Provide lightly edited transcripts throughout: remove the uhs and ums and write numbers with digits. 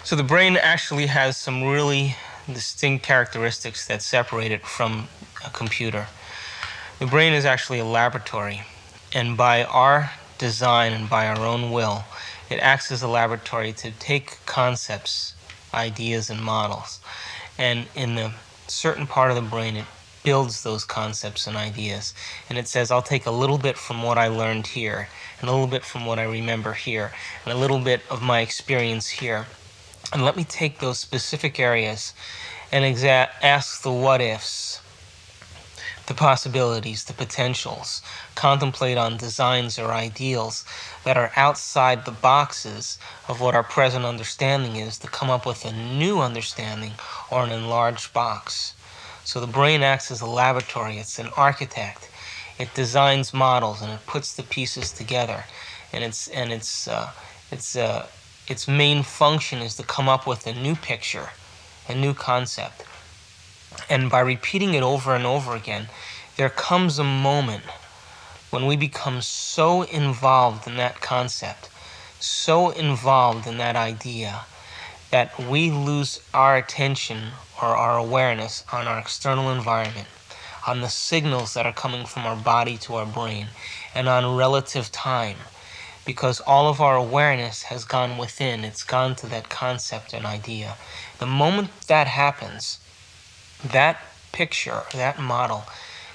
So the brain actually has some really distinct characteristics that separate it from a computer. The brain is actually a laboratory, and by our design and by our own will, it acts as a laboratory to take concepts, ideas, and models, and in a certain part of the brain it builds those concepts and ideas, and it says, I'll take a little bit from what I learned here, and a little bit from what I remember here, and a little bit of my experience here, and let me take those specific areas and ask the what-ifs, the possibilities, the potentials, contemplate on designs or ideals that are outside the boxes of what our present understanding is to come up with a new understanding or an enlarged box. So the brain acts as a laboratory. It's an architect. It designs models and it puts the pieces together, and its main function is to come up with a new picture, a new concept. And by repeating it over and over again, there comes a moment when we become so involved in that concept, so involved in that idea, that we lose our attention or our awareness on our external environment, on the signals that are coming from our body to our brain, and on relative time, because all of our awareness has gone within. It's gone to that concept and idea. The moment that happens, that picture, that model,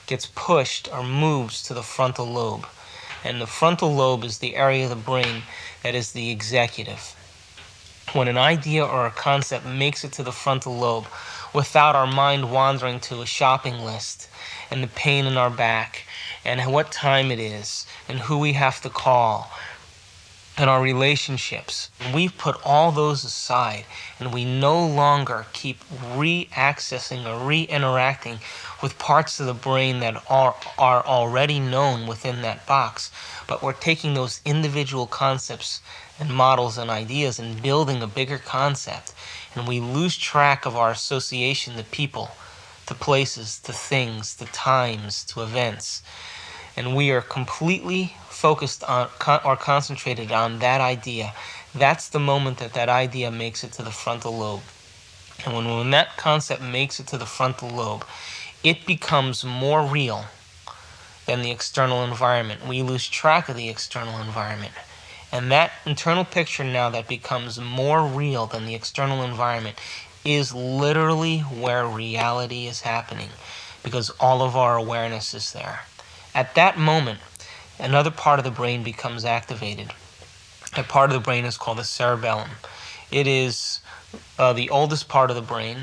gets pushed or moves to the frontal lobe. And the frontal lobe is the area of the brain that is the executive. When an idea or a concept makes it to the frontal lobe without our mind wandering to a shopping list and the pain in our back and what time it is and who we have to call and our relationships, we've put all those aside and we no longer keep re-accessing or re-interacting with parts of the brain that are already known within that box, but we're taking those individual concepts and models and ideas and building a bigger concept, and we lose track of our association to people, to places, to things, to times, to events, and we are completely focused on or concentrated on that idea. That's the moment that that idea makes it to the frontal lobe. And when that concept makes it to the frontal lobe, it becomes more real than the external environment. We lose track of the external environment. And that internal picture now that becomes more real than the external environment is literally where reality is happening, because all of our awareness is there. At that moment, another part of the brain becomes activated. That part of the brain is called the cerebellum. It is the oldest part of the brain.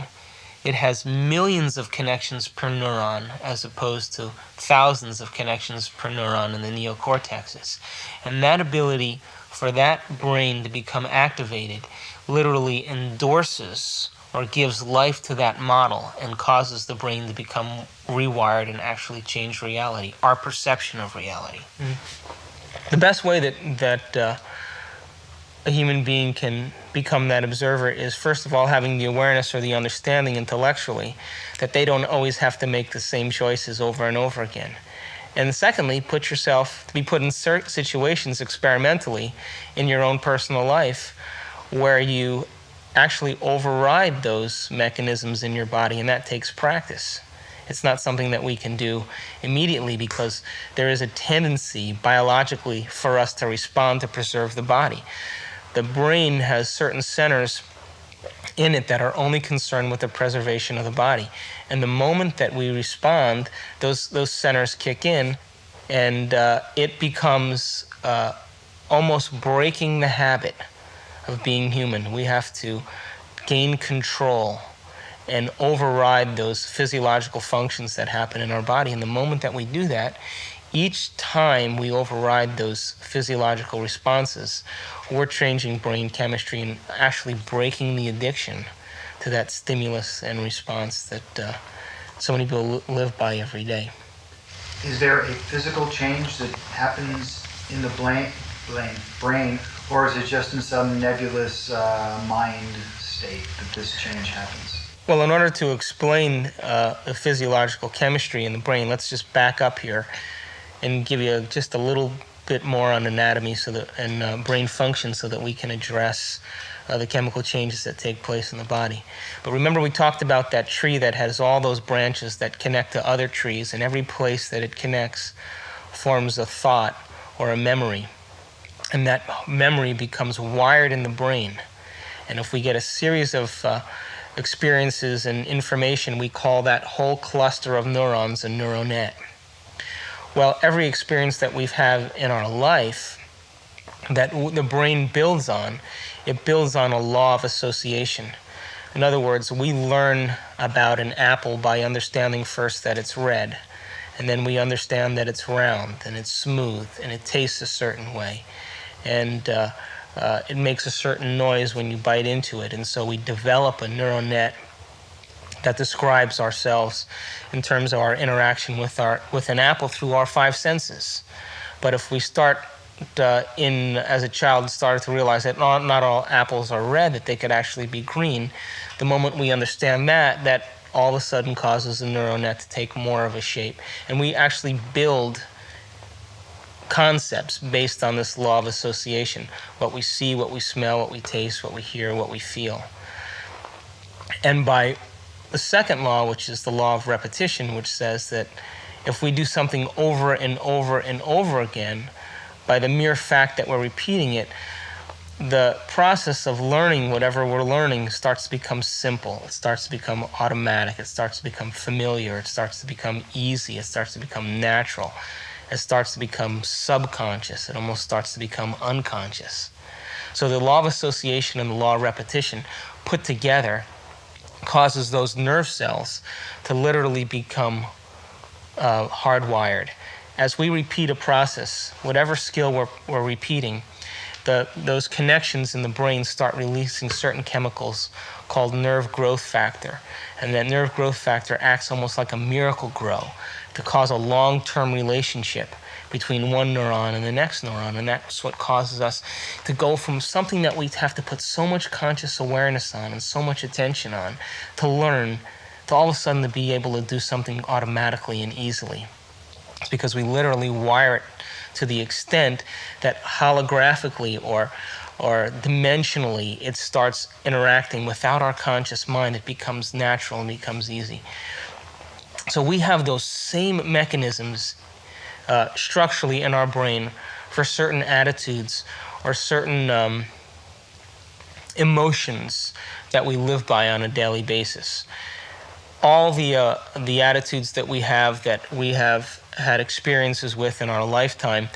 It has millions of connections per neuron as opposed to thousands of connections per neuron in the neocortexes. And that ability for that brain to become activated literally endorses or gives life to that model and causes the brain to become rewired and actually change reality, our perception of reality. The best way that a human being can become that observer is, first of all, having the awareness or the understanding intellectually that they don't always have to make the same choices over and over again. And secondly, put yourself to be put in certain situations experimentally in your own personal life where you actually override those mechanisms in your body, and that takes practice. It's not something that we can do immediately because there is a tendency biologically for us to respond to preserve the body. The brain has certain centers in it that are only concerned with the preservation of the body. And the moment that we respond, those centers kick in, and it becomes almost breaking the habit of being human. We have to gain control and override those physiological functions that happen in our body. And the moment that we do that, each time we override those physiological responses, we're changing brain chemistry and actually breaking the addiction to that stimulus and response that so many people live by every day. Is there a physical change that happens in the brain, or is it just in some nebulous mind state that this change happens? Well, in order to explain the physiological chemistry in the brain, let's just back up here and give you just a little bit more on anatomy and brain function so that we can address the chemical changes that take place in the body. But remember, we talked about that tree that has all those branches that connect to other trees, and every place that it connects forms a thought or a memory. And that memory becomes wired in the brain. And if we get a series of experiences and information, we call that whole cluster of neurons a neural net. Well, every experience that we've had in our life that the brain builds on, it builds on a law of association. In other words, we learn about an apple by understanding first that it's red, and then we understand that it's round and it's smooth and it tastes a certain way, and it makes a certain noise when you bite into it, and so we develop a neural net that describes ourselves in terms of our interaction with an apple through our five senses. But if we start as a child, started to realize that not all apples are red, that they could actually be green, the moment we understand that all of a sudden causes the neural net to take more of a shape. And we actually build concepts based on this law of association: what we see, what we smell, what we taste, what we hear, what we feel. And by the second law, which is the law of repetition, which says that if we do something over and over and over again, by the mere fact that we're repeating it, the process of learning whatever we're learning starts to become simple. It starts to become automatic. It starts to become familiar. It starts to become easy. It starts to become natural. It starts to become subconscious. It almost starts to become unconscious. So the law of association and the law of repetition put together causes those nerve cells to literally become hardwired. As we repeat a process, whatever skill we're repeating, those connections in the brain start releasing certain chemicals called nerve growth factor. And that nerve growth factor acts almost like a miracle grow to cause a long-term relationship between one neuron and the next neuron. And that's what causes us to go from something that we have to put so much conscious awareness on and so much attention on to learn, to all of a sudden to be able to do something automatically and easily. It's because we literally wire it to the extent that holographically or dimensionally it starts interacting without our conscious mind. It becomes natural and becomes easy. So we have those same mechanisms structurally in our brain for certain attitudes or certain emotions that we live by on a daily basis. All the attitudes that we have had experiences with in our lifetime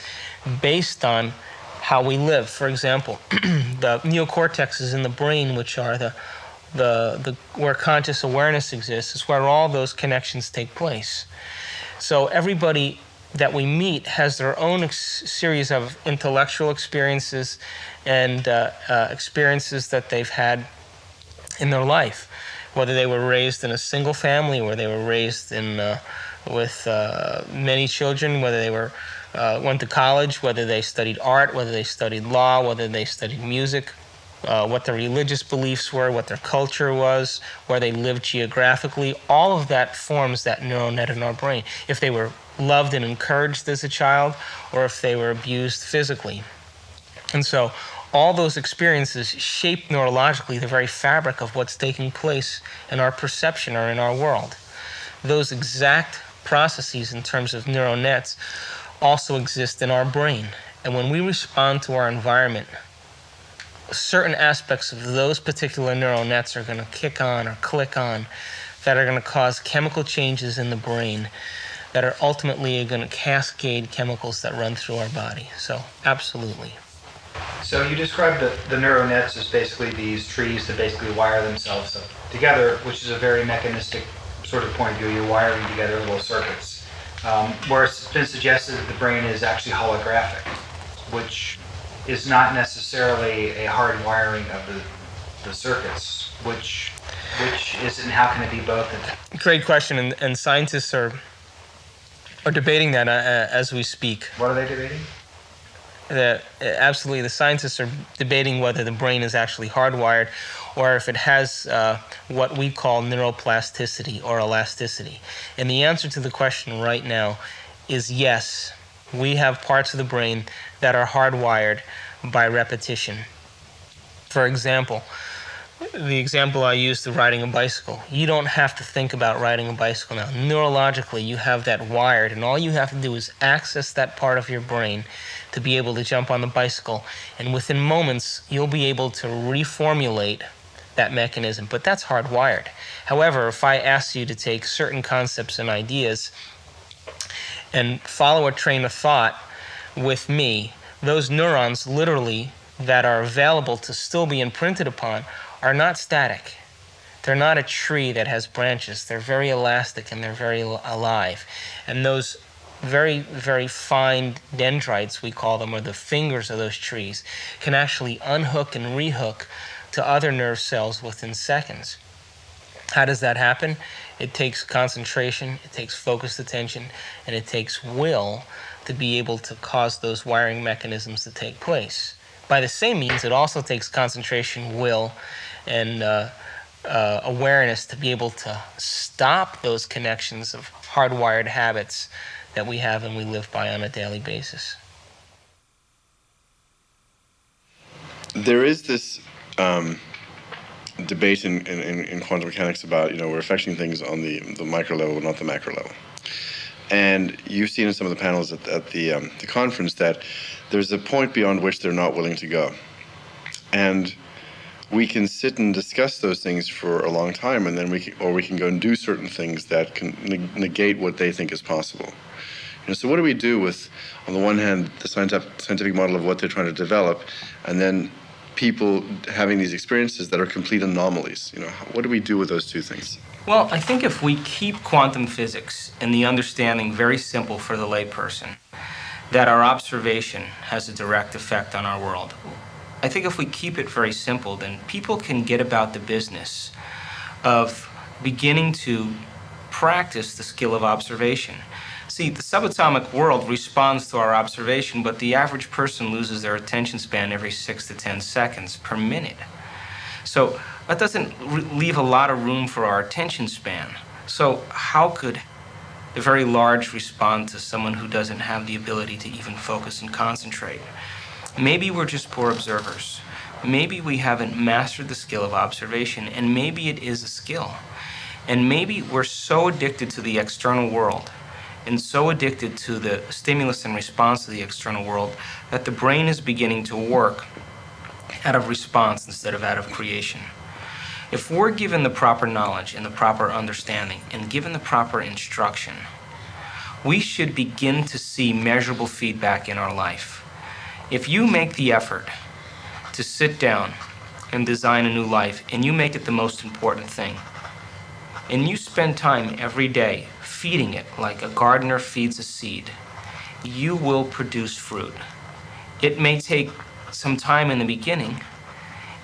based on how we live. For example, the neocortexes in the brain, which are the where conscious awareness exists, is where all those connections take place. So everybody that we meet has their own series of intellectual experiences and experiences that they've had in their life, whether they were raised in a single family, or they were raised in with many children, whether they went to college, whether they studied art, whether they studied law, whether they studied music, what their religious beliefs were, what their culture was, where they lived geographically. All of that forms that neural net in our brain. If they were loved and encouraged as a child, or if they were abused physically. And so all those experiences shape neurologically the very fabric of what's taking place in our perception or in our world. Those exact processes in terms of neural nets also exist in our brain. And when we respond to our environment, certain aspects of those particular neural nets are going to kick on or click on that are going to cause chemical changes in the brain that are ultimately going to cascade chemicals that run through our body. So, absolutely. So you described the neural nets as basically these trees that basically wire themselves up together, which is a very mechanistic sort of point of view. You're wiring together little circuits. Where it's been suggested that the brain is actually holographic, which is not necessarily a hard wiring of the circuits. Which is it, and how can it be both? Great question, and scientists are debating that as we speak. What are they debating? Absolutely, the scientists are debating whether the brain is actually hardwired or if it has what we call neuroplasticity or elasticity. And the answer to the question right now is yes, We have parts of the brain that are hardwired by repetition. For example, the example I used of riding a bicycle. You don't have to think about riding a bicycle now. Neurologically, you have that wired, and all you have to do is access that part of your brain to be able to jump on the bicycle. And within moments, you'll be able to reformulate that mechanism. But that's hardwired. However, if I ask you to take certain concepts and ideas and follow a train of thought with me, those neurons literally that are available to still be imprinted upon are not static. They're not a tree that has branches. They're very elastic and they're very alive. And those very, very fine dendrites, we call them, or the fingers of those trees, can actually unhook and rehook to other nerve cells within seconds. How does that happen? It takes concentration, it takes focused attention, and it takes will to be able to cause those wiring mechanisms to take place. By the same means, it also takes concentration, will, and awareness to be able to stop those connections of hardwired habits that we have and we live by on a daily basis. There is this debate in quantum mechanics about, we're affecting things on the micro level, not the macro level. And you've seen in some of the panels at the conference that there's a point beyond which they're not willing to go. And we can sit and discuss those things for a long time, and then we can go and do certain things that can negate what they think is possible. So what do we do with, on the one hand, the scientific model of what they're trying to develop, and then people having these experiences that are complete anomalies? What do we do with those two things? Well, I think if we keep quantum physics and the understanding very simple for the layperson, that our observation has a direct effect on our world, I think if we keep it very simple, then people can get about the business of beginning to practice the skill of observation. See, the subatomic world responds to our observation, but the average person loses their attention span every 6 to 10 seconds per minute. So that doesn't leave a lot of room for our attention span. So how could the very large respond to someone who doesn't have the ability to even focus and concentrate? Maybe we're just poor observers. Maybe we haven't mastered the skill of observation, and maybe it is a skill. And maybe we're so addicted to the external world and so addicted to the stimulus and response to the external world that the brain is beginning to work out of response instead of out of creation. If we're given the proper knowledge and the proper understanding and given the proper instruction, we should begin to see measurable feedback in our life. If you make the effort to sit down and design a new life, and you make it the most important thing, and you spend time every day feeding it like a gardener feeds a seed, you will produce fruit. It may take some time in the beginning,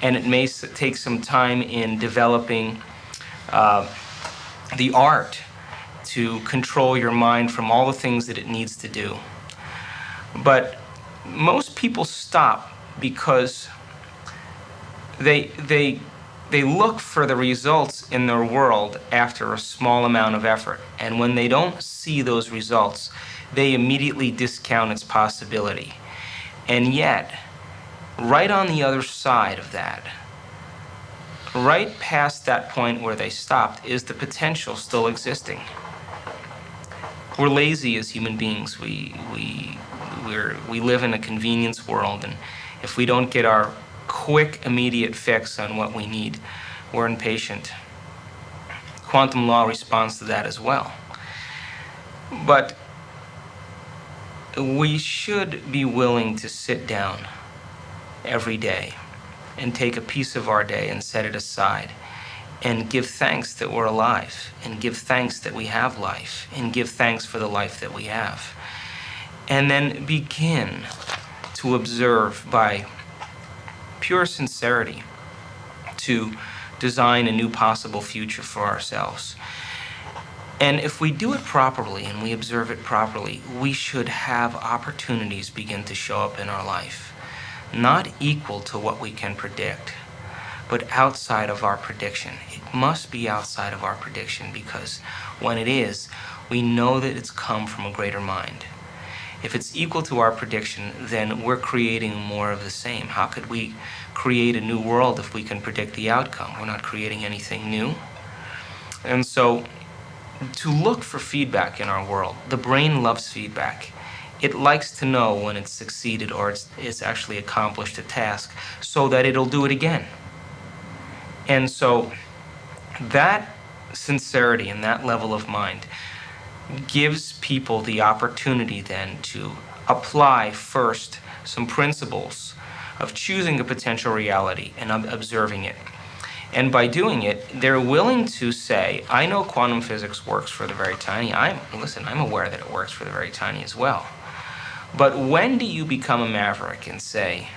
and it may take some time in developing the art to control your mind from all the things that it needs to do. But most people stop because they look for the results in their world after a small amount of effort. And when they don't see those results, they immediately discount its possibility. And yet, right on the other side of that, right past that point where they stopped, is the potential still existing. We're lazy as human beings. We live in a convenience world, and if we don't get our quick, immediate fix on what we need, we're impatient. Quantum law responds to that as well. But we should be willing to sit down every day and take a piece of our day and set it aside and give thanks that we're alive, and give thanks that we have life, and give thanks for the life that we have. And then begin to observe by pure sincerity to design a new possible future for ourselves. And if we do it properly and we observe it properly, we should have opportunities begin to show up in our life, not equal to what we can predict, but outside of our prediction. It must be outside of our prediction, because when it is, we know that it's come from a greater mind. If it's equal to our prediction, then we're creating more of the same. How could we create a new world if we can predict the outcome? We're not creating anything new. And so, to look for feedback in our world, the brain loves feedback. It likes to know when it's succeeded or it's actually accomplished a task so that it'll do it again. And so, that sincerity and that level of mind gives people the opportunity then to apply first some principles of choosing a potential reality and observing it. And by doing it, they're willing to say, I know quantum physics works for the very tiny. I'm aware that it works for the very tiny as well. But when do you become a maverick and say,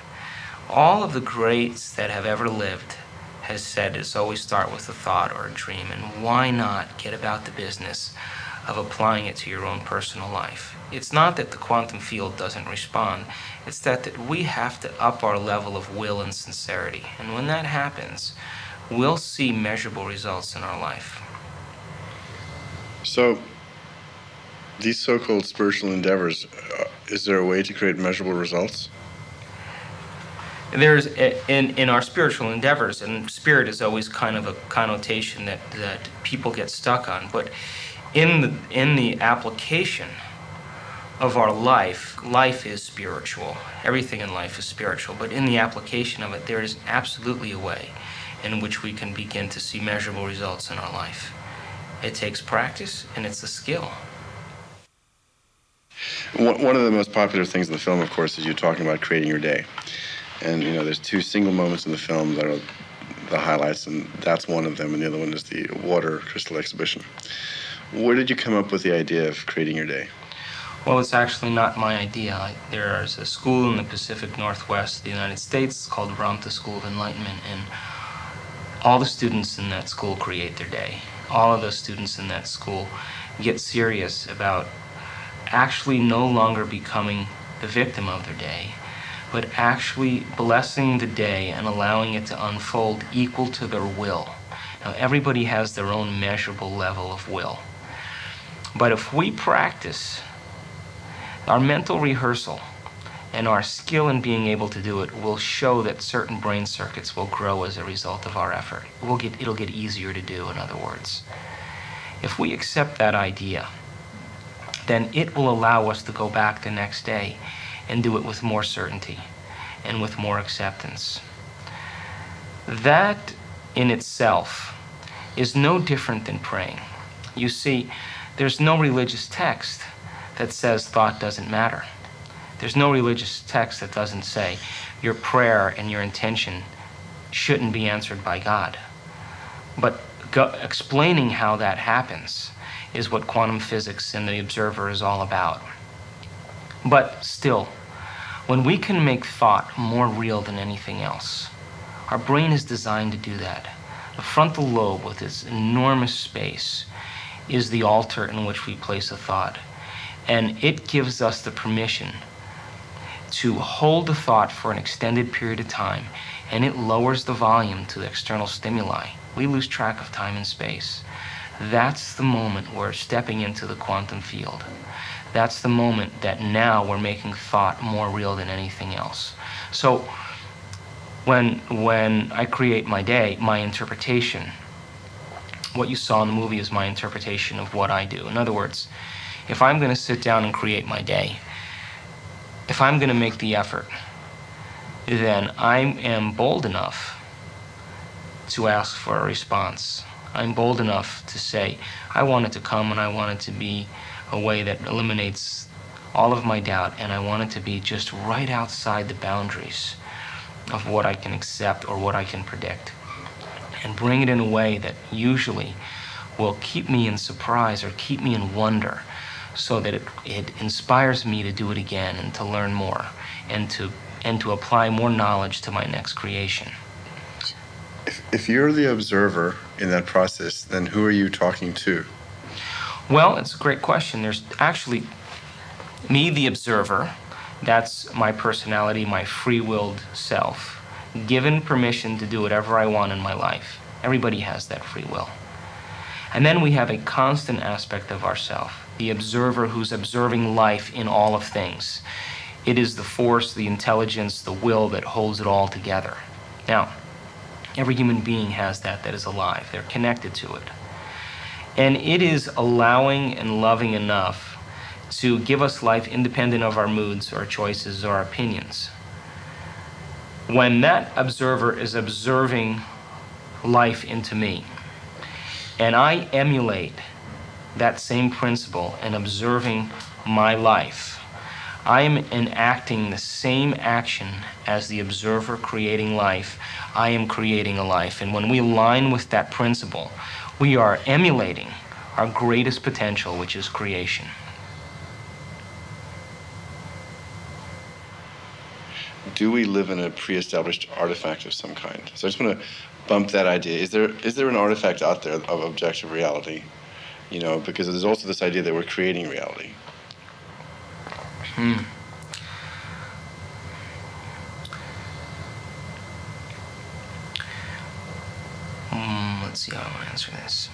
all of the greats that have ever lived has said it's always start with a thought or a dream, and why not get about the business of applying it to your own personal life? It's not that the quantum field doesn't respond, it's that we have to up our level of will and sincerity. And when that happens, we'll see measurable results in our life. So, these so-called spiritual endeavors, is there a way to create measurable results? There's in our spiritual endeavors, and spirit is always kind of a connotation that people get stuck on, but in the application of our life is spiritual. Everything in life is spiritual, but in the application of it, there is absolutely a way in which we can begin to see measurable results in our life. It takes practice, and it's a skill. One of the most popular things in the film, of course, is you talking about creating your day. And, there's two single moments in the film that are the highlights, and that's one of them, and the other one is the water crystal exhibition. Where did you come up with the idea of creating your day? Well, it's actually not my idea. There's a school in the Pacific Northwest of the United States called Ramtha School of Enlightenment, and all the students in that school create their day. All of those students in that school get serious about actually no longer becoming the victim of their day, but actually blessing the day and allowing it to unfold equal to their will. Now, everybody has their own measurable level of will. But if we practice our mental rehearsal and our skill in being able to do it will show that certain brain circuits will grow as a result of our effort. It'll get easier to do, in other words. If we accept that idea, then it will allow us to go back the next day and do it with more certainty and with more acceptance. That in itself is no different than praying. You see, there's no religious text that says thought doesn't matter. There's no religious text that doesn't say your prayer and your intention shouldn't be answered by God. But explaining how that happens is what quantum physics and the observer is all about. But still, when we can make thought more real than anything else, our brain is designed to do that. The frontal lobe, with its enormous space, is the altar in which we place a thought. And it gives us the permission to hold a thought for an extended period of time, and it lowers the volume to the external stimuli. We lose track of time and space. That's the moment we're stepping into the quantum field. That's the moment that now we're making thought more real than anything else. So when I create my day, my interpretation, what you saw in the movie is my interpretation of what I do. In other words, if I'm going to sit down and create my day, if I'm going to make the effort, then I am bold enough to ask for a response. I'm bold enough to say, I want it to come and I want it to be a way that eliminates all of my doubt, and I want it to be just right outside the boundaries of what I can accept or what I can predict, and bring it in a way that usually will keep me in surprise or keep me in wonder, so that it inspires me to do it again and to learn more and to apply more knowledge to my next creation. If you're the observer in that process, then who are you talking to? Well, it's a great question. There's actually me, the observer. That's my personality, my free-willed self, given permission to do whatever I want in my life. Everybody has that free will. And then we have a constant aspect of ourself the observer who's observing life in all of things. It is the force, the intelligence, the will that holds it all together. Now, every human being has that is alive. They're connected to it. And it is allowing and loving enough to give us life independent of our moods or choices or opinions. When that observer is observing life into me, and I emulate that same principle in observing my life, I am enacting the same action as the observer creating life. I am creating a life. And when we align with that principle, we are emulating our greatest potential, which is creation. Do we live in a pre-established artifact of some kind? So I just want to bump that idea. Is there an artifact out there of objective reality? You know, because there's also this idea that we're creating reality. Let's see how I want to answer this.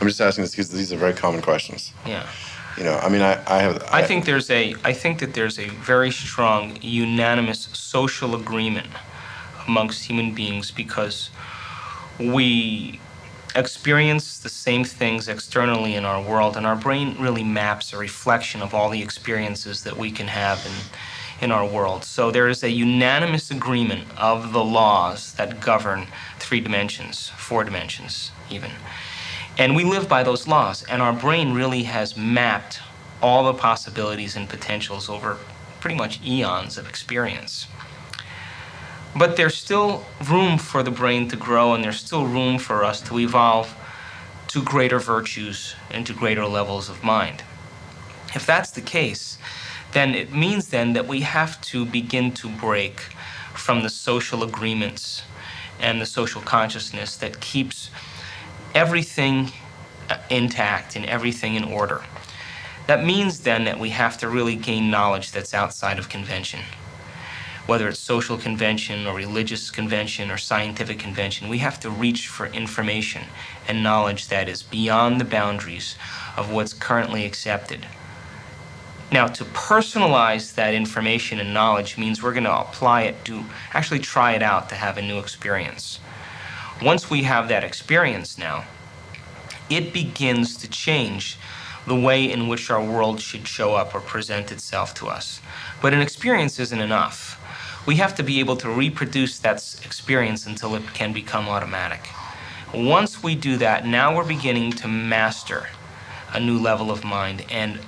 I'm just asking this because these are very common questions. Yeah. You know, I mean, I think that there's a very strong, unanimous social agreement amongst human beings because we experience the same things externally in our world, and our brain really maps a reflection of all the experiences that we can have in our world. So there is a unanimous agreement of the laws that govern 3 dimensions, 4 dimensions even. And we live by those laws, and our brain really has mapped all the possibilities and potentials over pretty much eons of experience. But there's still room for the brain to grow, and there's still room for us to evolve to greater virtues and to greater levels of mind. If that's the case, then it means then that we have to begin to break from the social agreements and the social consciousness that keeps everything intact and everything in order. That means then that we have to really gain knowledge that's outside of convention. Whether it's social convention or religious convention or scientific convention, we have to reach for information and knowledge that is beyond the boundaries of what's currently accepted. Now, to personalize that information and knowledge means we're going to apply it to actually try it out to have a new experience. Once we have that experience now, it begins to change the way in which our world should show up or present itself to us. But an experience isn't enough. We have to be able to reproduce that experience until it can become automatic. Once we do that, now we're beginning to master a new level of mind, and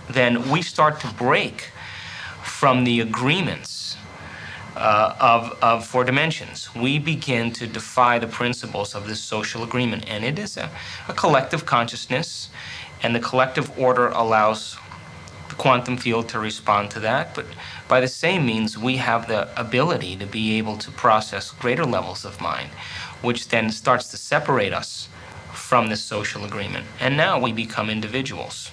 then we start to break from the agreements of 4 dimensions. We begin to defy the principles of this social agreement, and it is a collective consciousness, and the collective order allows the quantum field to respond to that, but by the same means, we have the ability to be able to process greater levels of mind, which then starts to separate us from this social agreement, and now we become individuals.